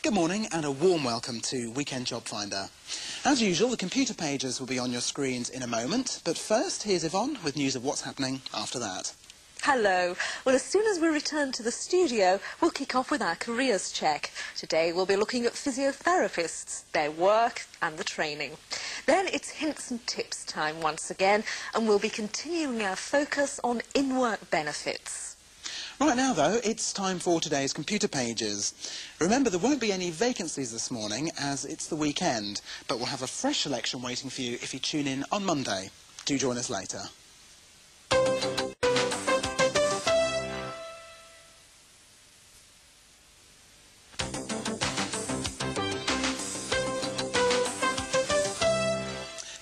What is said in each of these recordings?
Good morning and a warm welcome to Weekend Jobfinder. As usual, the computer pages will be on your screens in a moment, but first, here's Yvonne with news of what's happening after that. Hello. Well, as soon as we return to the studio, we'll kick off with our careers check. Today we'll be looking at physiotherapists, their work and the training. Then it's hints and tips time once again, and we'll be continuing our focus on in-work benefits. Right now, though, it's time for today's computer pages. Remember, there won't be any vacancies this morning as it's the weekend, but we'll have a fresh selection waiting for you if you tune in on Monday. Do join us later.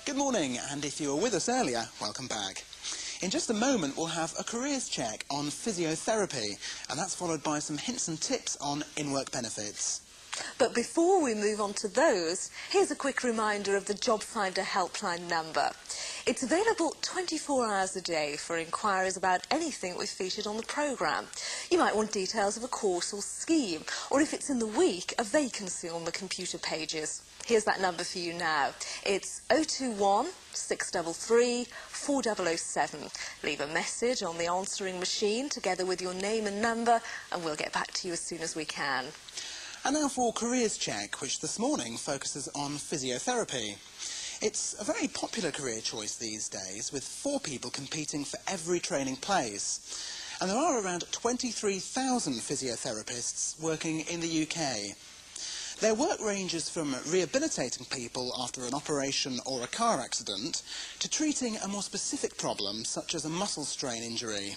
Good morning, and if you were with us earlier, welcome back. In just a moment, we'll have a careers check on physiotherapy, and that's followed by some hints and tips on in-work benefits. But before we move on to those, here's a quick reminder of the Jobfinder helpline number. It's available 24 hours a day for inquiries about anything we've featured on the programme. You might want details of a course or scheme, or if it's in the week, a vacancy on the computer pages. Here's that number for you now. It's 021 633 4007. Leave a message on the answering machine together with your name and number, and we'll get back to you as soon as we can. And now for Careers Check, which this morning focuses on physiotherapy. It's a very popular career choice these days, with 4 people competing for every training place. And there are around 23,000 physiotherapists working in the UK. Their work ranges from rehabilitating people after an operation or a car accident to treating a more specific problem such as a muscle strain injury.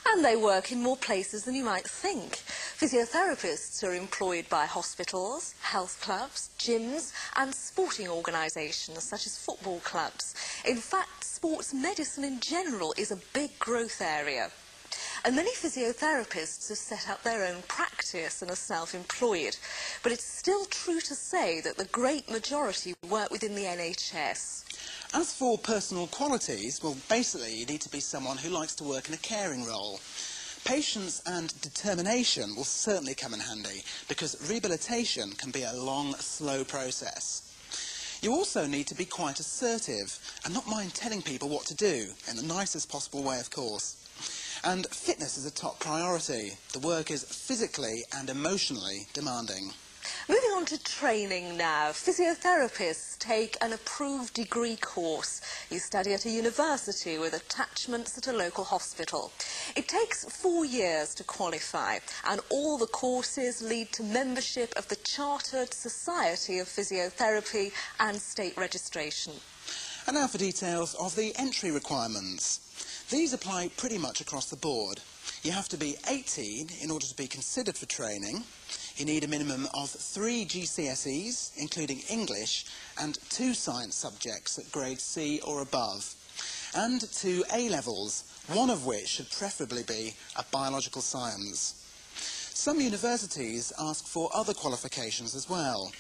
And they work in more places than you might think. Physiotherapists are employed by hospitals, health clubs, gyms and sporting organisations such as football clubs. In fact, sports medicine in general is a big growth area. And many physiotherapists have set up their own practice and are self-employed. But it's still true to say that the great majority work within the NHS. As for personal qualities, well, basically you need to be someone who likes to work in a caring role. Patience and determination will certainly come in handy because rehabilitation can be a long, slow process. You also need to be quite assertive and not mind telling people what to do, in the nicest possible way, of course. And fitness is a top priority. The work is physically and emotionally demanding. Moving on to training now. Physiotherapists take an approved degree course. You study at a university with attachments at a local hospital. It takes 4 years to qualify, and all the courses lead to membership of the Chartered Society of Physiotherapy and state registration. And now for details of the entry requirements. These apply pretty much across the board. You have to be 18 in order to be considered for training. You need a minimum of 3 GCSEs, including English, and 2 science subjects at grade C or above, and 2 A-levels, one of which should preferably be a biological science. Some universities ask for other qualifications as well,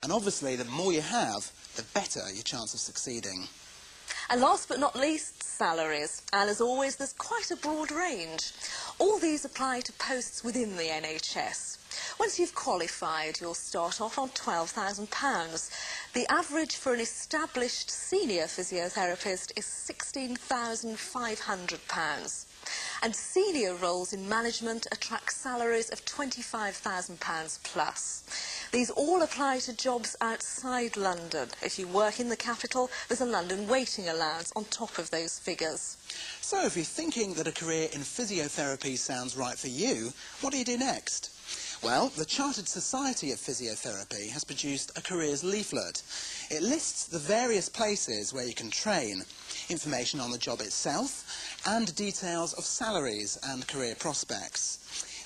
and obviously the more you have, the better your chance of succeeding. And last but not least, salaries. And as always, there's quite a broad range. All these apply to posts within the NHS. Once you've qualified, you'll start off on £12,000. The average for an established senior physiotherapist is £16,500. And senior roles in management attract salaries of £25,000 plus. These all apply to jobs outside London. If you work in the capital, there's a London waiting allowance on top of those figures. So if you're thinking that a career in physiotherapy sounds right for you, what do you do next? Well, the Chartered Society of Physiotherapy has produced a careers leaflet. It lists the various places where you can train, information on the job itself, and details of salaries and career prospects.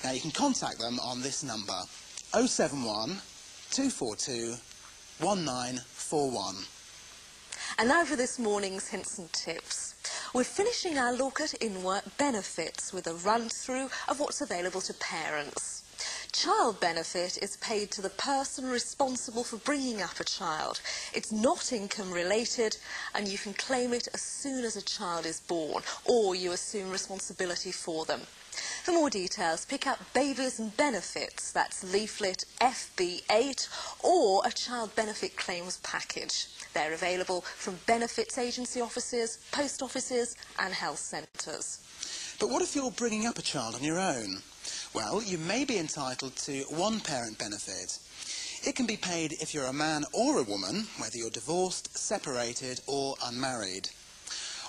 Now, you can contact them on this number, 071 242 1941. And now for this morning's hints and tips. We're finishing our look at in-work benefits with a run-through of what's available to parents. Child benefit is paid to the person responsible for bringing up a child. It's not income related and you can claim it as soon as a child is born, or you assume responsibility for them. For more details, pick up Babies and Benefits, that's leaflet FB8, or a Child Benefit Claims Package. They're available from benefits agency offices, post offices and health centres. But what if you're bringing up a child on your own? Well, you may be entitled to one parent benefit. It can be paid if you're a man or a woman, whether you're divorced, separated or unmarried.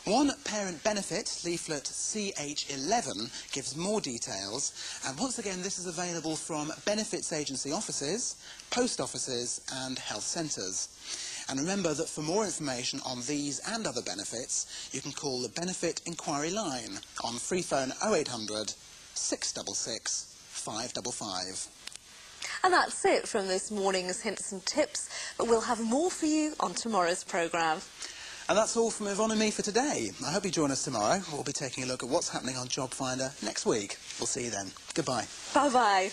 One parent benefit, leaflet CH11, gives more details, and once again this is available from benefits agency offices, post offices and health centres. And remember that for more information on these and other benefits, you can call the Benefit Inquiry Line on free phone 0800 666 555. And that's it from this morning's Hints and Tips, but we'll have more for you on tomorrow's programme. And that's all from Yvonne and me for today. I hope you join us tomorrow. We'll be taking a look at what's happening on Jobfinder next week. We'll see you then. Goodbye. Bye-bye.